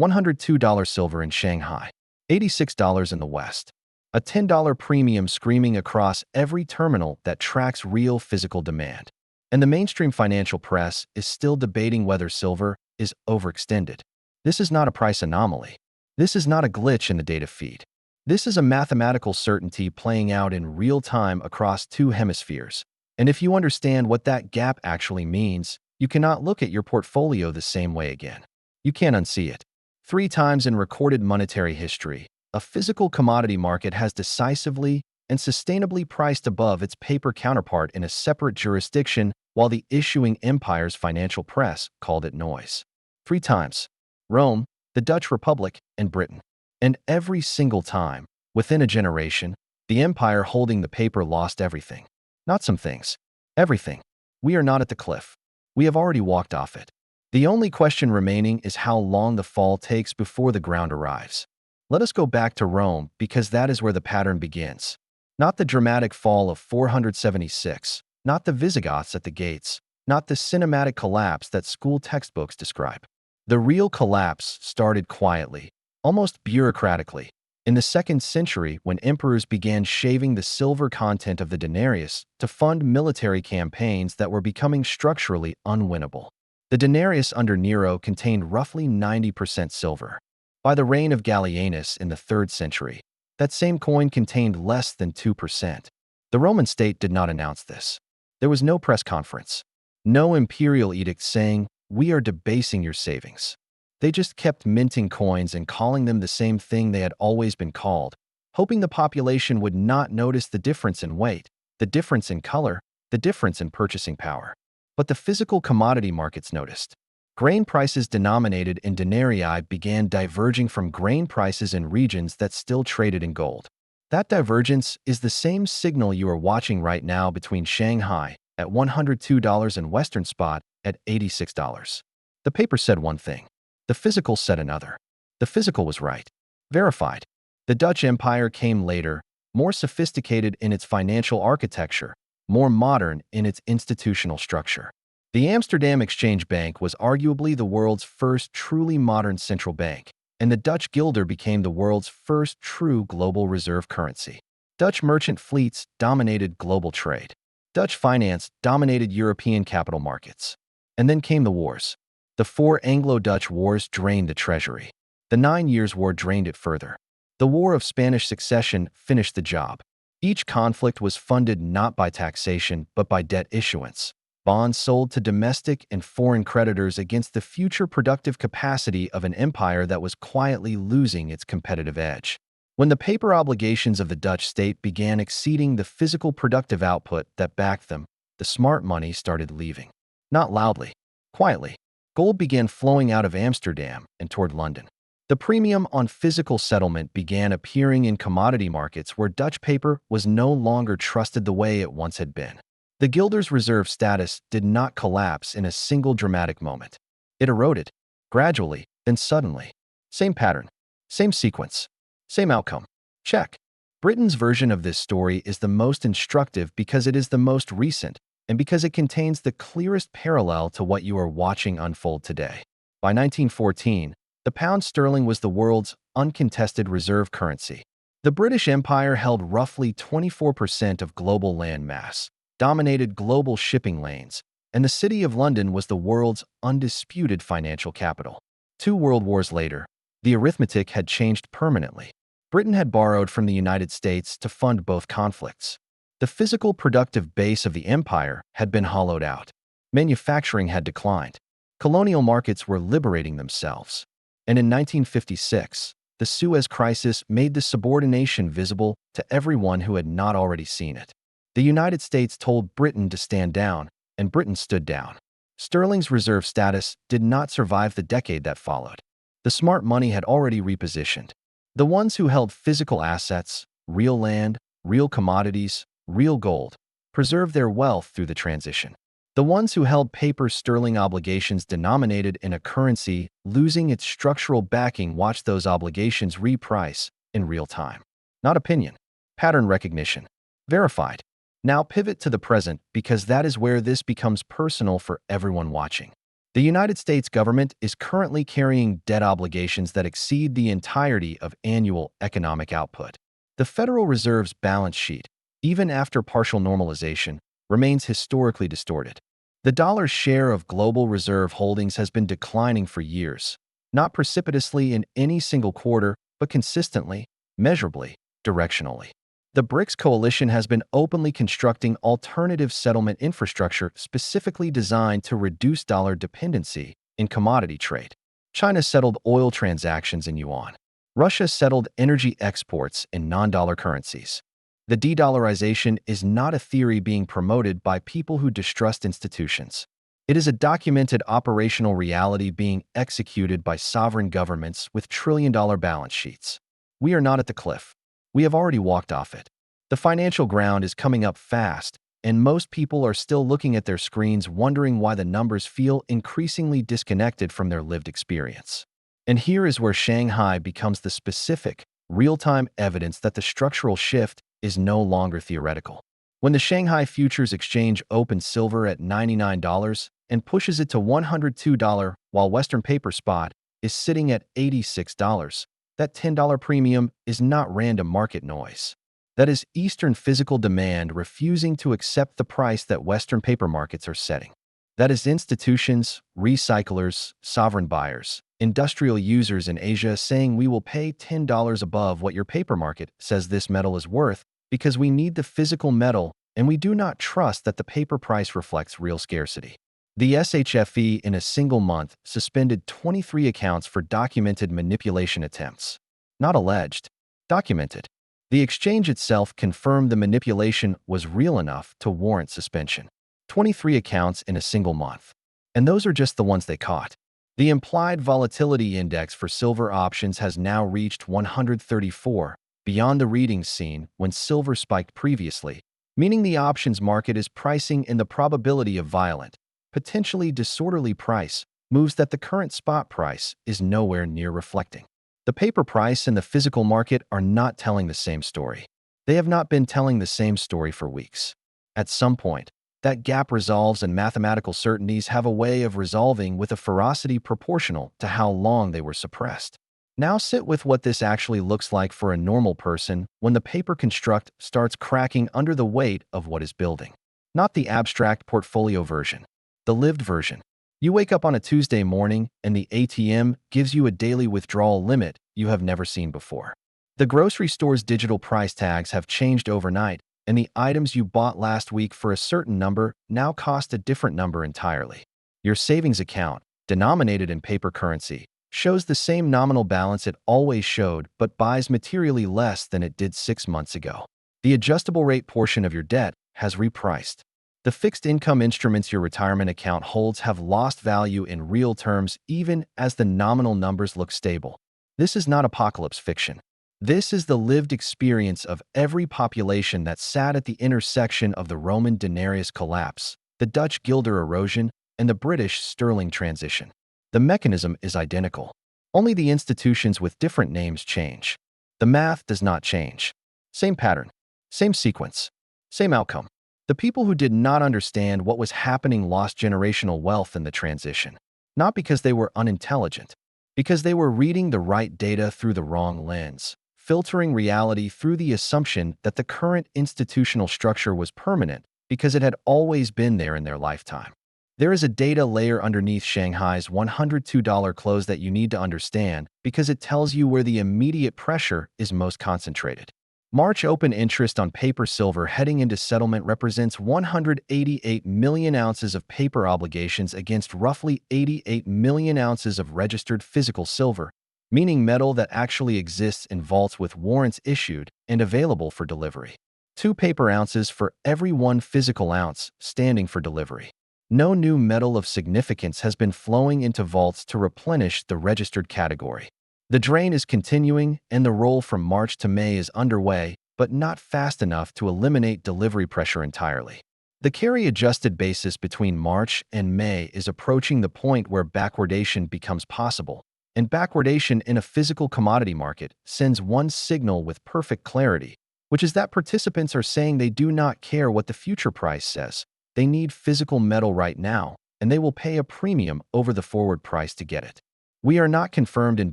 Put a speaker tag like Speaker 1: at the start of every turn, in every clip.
Speaker 1: $102 silver in Shanghai, $86 in the West. A $10 premium screaming across every terminal that tracks real physical demand. And the mainstream financial press is still debating whether silver is overextended. This is not a price anomaly. This is not a glitch in the data feed. This is a mathematical certainty playing out in real time across two hemispheres. And if you understand what that gap actually means, you cannot look at your portfolio the same way again. You can't unsee it. 3 times in recorded monetary history, a physical commodity market has decisively and sustainably priced above its paper counterpart in a separate jurisdiction, while the issuing empire's financial press called it noise. 3 times. Rome, the Dutch Republic, and Britain. And every single time, within a generation, the empire holding the paper lost everything. Not some things. Everything. We are not at the cliff. We have already walked off it. The only question remaining is how long the fall takes before the ground arrives. Let us go back to Rome, because that is where the pattern begins. Not the dramatic fall of 476, not the Visigoths at the gates, not the cinematic collapse that school textbooks describe. The real collapse started quietly, almost bureaucratically, in the 2nd century when emperors began shaving the silver content of the denarius to fund military campaigns that were becoming structurally unwinnable. The denarius under Nero contained roughly 90% silver. By the reign of Gallienus in the 3rd century, that same coin contained less than 2%. The Roman state did not announce this. There was no press conference, no imperial edict saying, "We are debasing your savings." They just kept minting coins and calling them the same thing they had always been called, hoping the population would not notice the difference in weight, the difference in color, the difference in purchasing power. But the physical commodity markets noticed. Grain prices denominated in denarii began diverging from grain prices in regions that still traded in gold. That divergence is the same signal you are watching right now between Shanghai at $102 and Western Spot at $86. The paper said one thing. The physical said another. The physical was right. Verified. The Dutch Empire came later, more sophisticated in its financial architecture, more modern in its institutional structure. The Amsterdam Exchange Bank was arguably the world's first truly modern central bank, and the Dutch guilder became the world's first true global reserve currency. Dutch merchant fleets dominated global trade. Dutch finance dominated European capital markets. And then came the wars. The 4 Anglo-Dutch wars drained the treasury. The 9 Years' War drained it further. The War of Spanish Succession finished the job. Each conflict was funded not by taxation but by debt issuance. Bonds sold to domestic and foreign creditors against the future productive capacity of an empire that was quietly losing its competitive edge. When the paper obligations of the Dutch state began exceeding the physical productive output that backed them, the smart money started leaving. Not loudly, quietly. Gold began flowing out of Amsterdam and toward London. The premium on physical settlement began appearing in commodity markets where Dutch paper was no longer trusted the way it once had been. The guilder's reserve status did not collapse in a single dramatic moment. It eroded, gradually, then suddenly. Same pattern, same sequence, same outcome. Check. Britain's version of this story is the most instructive because it is the most recent, and because it contains the clearest parallel to what you are watching unfold today. By 1914, the pound sterling was the world's uncontested reserve currency. The British Empire held roughly 24% of global land mass, dominated global shipping lanes, and the City of London was the world's undisputed financial capital. 2 world wars later, the arithmetic had changed permanently. Britain had borrowed from the United States to fund both conflicts. The physical productive base of the empire had been hollowed out. Manufacturing had declined. Colonial markets were liberating themselves. And in 1956, the Suez Crisis made the subordination visible to everyone who had not already seen it. The United States told Britain to stand down, and Britain stood down. Sterling's reserve status did not survive the decade that followed. The smart money had already repositioned. The ones who held physical assets, real land, real commodities, real gold, preserved their wealth through the transition. The ones who held paper sterling obligations denominated in a currency losing its structural backing watched those obligations reprice in real time. Not opinion. Pattern recognition. Verified. Now pivot to the present because that is where this becomes personal for everyone watching. The United States government is currently carrying debt obligations that exceed the entirety of annual economic output. The Federal Reserve's balance sheet, even after partial normalization, remains historically distorted. The dollar's share of global reserve holdings has been declining for years, not precipitously in any single quarter, but consistently, measurably, directionally. The BRICS coalition has been openly constructing alternative settlement infrastructure specifically designed to reduce dollar dependency in commodity trade. China settled oil transactions in yuan. Russia settled energy exports in non-dollar currencies. The de-dollarization is not a theory being promoted by people who distrust institutions. It is a documented operational reality being executed by sovereign governments with trillion-dollar balance sheets. We are not at the cliff. We have already walked off it. The financial ground is coming up fast, and most people are still looking at their screens wondering why the numbers feel increasingly disconnected from their lived experience. And here is where Shanghai becomes the specific, real-time evidence that the structural shift is no longer theoretical. When the Shanghai Futures Exchange opens silver at $99 and pushes it to $102 while Western Paper Spot is sitting at $86, that $10 premium is not random market noise. That is Eastern physical demand refusing to accept the price that Western paper markets are setting. That is institutions, recyclers, sovereign buyers, industrial users in Asia saying we will pay $10 above what your paper market says this metal is worth because we need the physical metal and we do not trust that the paper price reflects real scarcity. The SHFE in a single month suspended 23 accounts for documented manipulation attempts. Not alleged, documented. The exchange itself confirmed the manipulation was real enough to warrant suspension. 23 accounts in a single month. And those are just the ones they caught. The implied volatility index for silver options has now reached 134, beyond the readings seen when silver spiked previously, meaning the options market is pricing in the probability of violent, potentially disorderly price moves that the current spot price is nowhere near reflecting. The paper price and the physical market are not telling the same story. They have not been telling the same story for weeks. At some point, that gap resolves and mathematical certainties have a way of resolving with a ferocity proportional to how long they were suppressed. Now sit with what this actually looks like for a normal person when the paper construct starts cracking under the weight of what is building. Not the abstract portfolio version. The lived version. You wake up on a Tuesday morning and the ATM gives you a daily withdrawal limit you have never seen before. The grocery store's digital price tags have changed overnight, and the items you bought last week for a certain number now cost a different number entirely. Your savings account, denominated in paper currency, shows the same nominal balance it always showed but buys materially less than it did 6 months ago. The adjustable rate portion of your debt has repriced. The fixed income instruments your retirement account holds have lost value in real terms even as the nominal numbers look stable. This is not apocalypse fiction. This is the lived experience of every population that sat at the intersection of the Roman denarius collapse, the Dutch guilder erosion, and the British sterling transition. The mechanism is identical. Only the institutions with different names change. The math does not change. Same pattern, same sequence, same outcome. The people who did not understand what was happening lost generational wealth in the transition, not because they were unintelligent, because they were reading the right data through the wrong lens, filtering reality through the assumption that the current institutional structure was permanent because it had always been there in their lifetime. There is a data layer underneath Shanghai's $102 close that you need to understand because it tells you where the immediate pressure is most concentrated. March open interest on paper silver heading into settlement represents 188 million ounces of paper obligations against roughly 88 million ounces of registered physical silver, meaning metal that actually exists in vaults with warrants issued and available for delivery. 2 paper ounces for every 1 physical ounce standing for delivery. No new metal of significance has been flowing into vaults to replenish the registered category. The drain is continuing, and the roll from March to May is underway, but not fast enough to eliminate delivery pressure entirely. The carry-adjusted basis between March and May is approaching the point where backwardation becomes possible, and backwardation in a physical commodity market sends one signal with perfect clarity, which is that participants are saying they do not care what the future price says. They need physical metal right now, and they will pay a premium over the forward price to get it. We are not confirmed in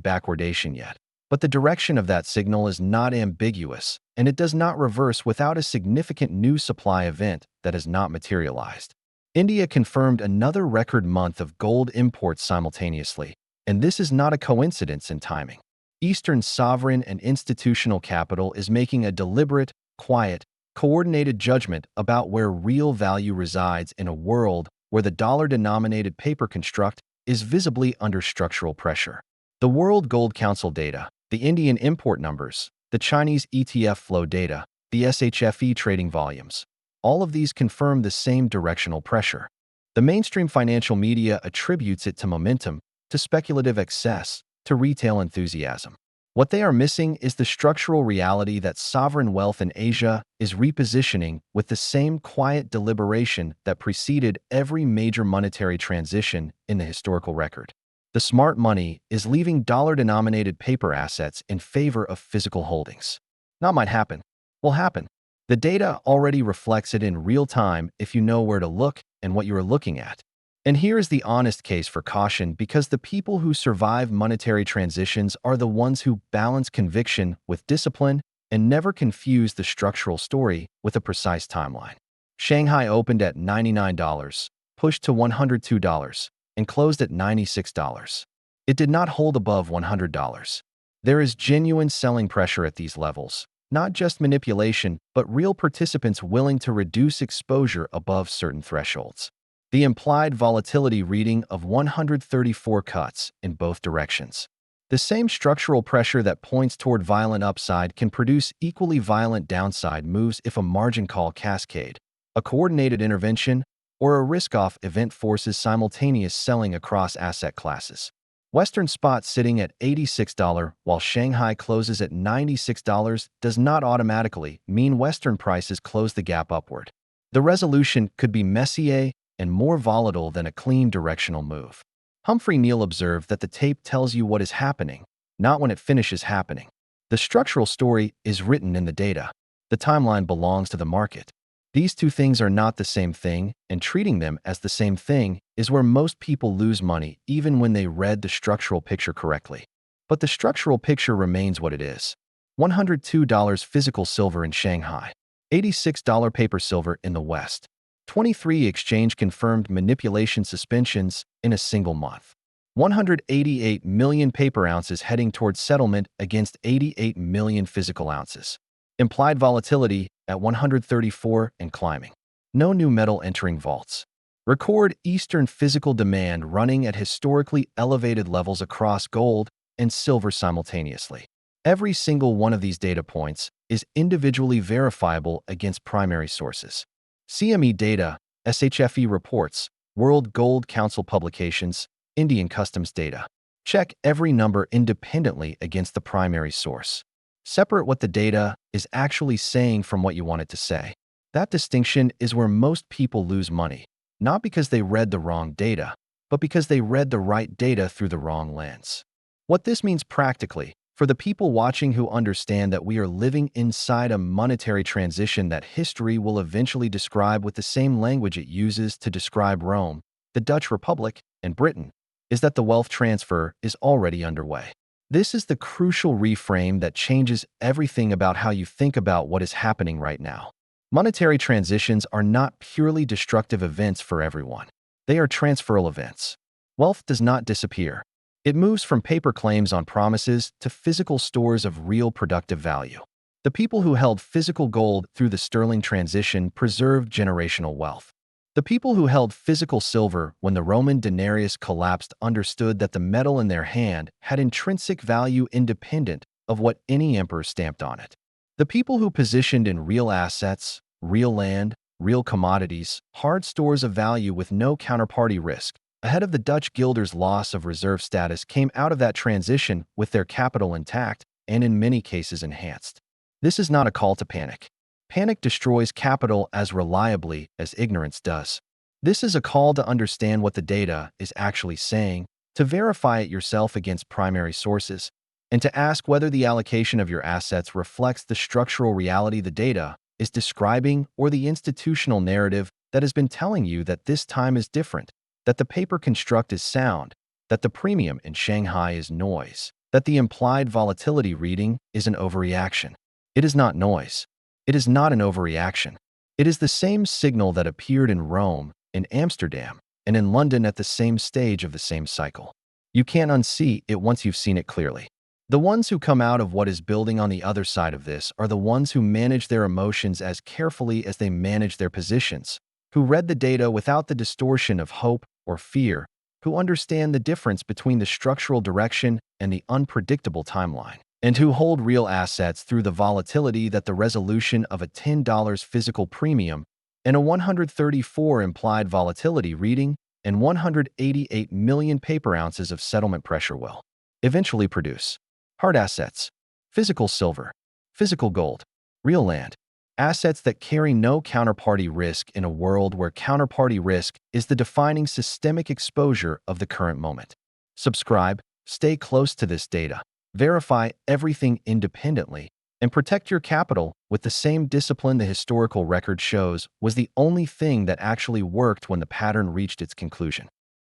Speaker 1: backwardation yet, but the direction of that signal is not ambiguous, and it does not reverse without a significant new supply event that has not materialized. India confirmed another record month of gold imports simultaneously, and this is not a coincidence in timing. Eastern sovereign and institutional capital is making a deliberate, quiet, coordinated judgment about where real value resides in a world where the dollar-denominated paper construct is visibly under structural pressure. The World Gold Council data, the Indian import numbers, the Chinese ETF flow data, the SHFE trading volumes, all of these confirm the same directional pressure. The mainstream financial media attributes it to momentum, to speculative excess, to retail enthusiasm. What they are missing is the structural reality that sovereign wealth in Asia is repositioning with the same quiet deliberation that preceded every major monetary transition in the historical record. The smart money is leaving dollar-denominated paper assets in favor of physical holdings. Not might happen, will happen. The data already reflects it in real time if you know where to look and what you are looking at. And here is the honest case for caution, because the people who survive monetary transitions are the ones who balance conviction with discipline and never confuse the structural story with a precise timeline. Shanghai opened at $99, pushed to $102, and closed at $96. It did not hold above $100. There is genuine selling pressure at these levels, not just manipulation, but real participants willing to reduce exposure above certain thresholds. The implied volatility reading of 134 cuts in both directions. The same structural pressure that points toward violent upside can produce equally violent downside moves if a margin call cascade, a coordinated intervention, or a risk-off event forces simultaneous selling across asset classes. Western spot sitting at $86 while Shanghai closes at $96 does not automatically mean Western prices close the gap upward. The resolution could be messier and more volatile than a clean directional move. Humphrey Neal observed that the tape tells you what is happening, not when it finishes happening. The structural story is written in the data. The timeline belongs to the market. These two things are not the same thing, and treating them as the same thing is where most people lose money even when they read the structural picture correctly. But the structural picture remains what it is. $102 physical silver in Shanghai, $86 paper silver in the West. 23 exchange-confirmed manipulation suspensions in a single month. 188 million paper ounces heading towards settlement against 88 million physical ounces. Implied volatility at 134 and climbing. No new metal entering vaults. Record Eastern physical demand running at historically elevated levels across gold and silver simultaneously. Every single one of these data points is individually verifiable against primary sources. CME data, SHFE reports, World Gold Council publications, Indian customs data. Check every number independently against the primary source. Separate what the data is actually saying from what you want it to say. That distinction is where most people lose money, not because they read the wrong data, but because they read the right data through the wrong lens. What this means practically, for the people watching who understand that we are living inside a monetary transition that history will eventually describe with the same language it uses to describe Rome, the Dutch Republic, and Britain, is that the wealth transfer is already underway. This is the crucial reframe that changes everything about how you think about what is happening right now. Monetary transitions are not purely destructive events for everyone. They are transferal events. Wealth does not disappear. It moves from paper claims on promises to physical stores of real productive value. The people who held physical gold through the sterling transition preserved generational wealth. The people who held physical silver when the Roman denarius collapsed understood that the metal in their hand had intrinsic value independent of what any emperor stamped on it. The people who positioned in real assets, real land, real commodities, hard stores of value with no counterparty risk, ahead of the Dutch guilder's loss of reserve status, came out of that transition with their capital intact and in many cases enhanced. This is not a call to panic. Panic destroys capital as reliably as ignorance does. This is a call to understand what the data is actually saying, to verify it yourself against primary sources, and to ask whether the allocation of your assets reflects the structural reality the data is describing or the institutional narrative that has been telling you that this time is different. that the paper construct is sound, that the premium in Shanghai is noise, that the implied volatility reading is an overreaction. It is not noise. It is not an overreaction. It is the same signal that appeared in Rome, in Amsterdam, and in London at the same stage of the same cycle. You can't unsee it once you've seen it clearly. The ones who come out of what is building on the other side of this are the ones who manage their emotions as carefully as they manage their positions, who read the data without the distortion of hope or fear, who understand the difference between the structural direction and the unpredictable timeline, and who hold real assets through the volatility that the resolution of a $10 physical premium and a 134 implied volatility reading and 188 million paper ounces of settlement pressure will eventually produce. Hard assets, physical silver, physical gold, real land, assets that carry no counterparty risk in a world where counterparty risk is the defining systemic exposure of the current moment. Subscribe, stay close to this data, verify everything independently, and protect your capital with the same discipline the historical record shows was the only thing that actually worked when the pattern reached its conclusion.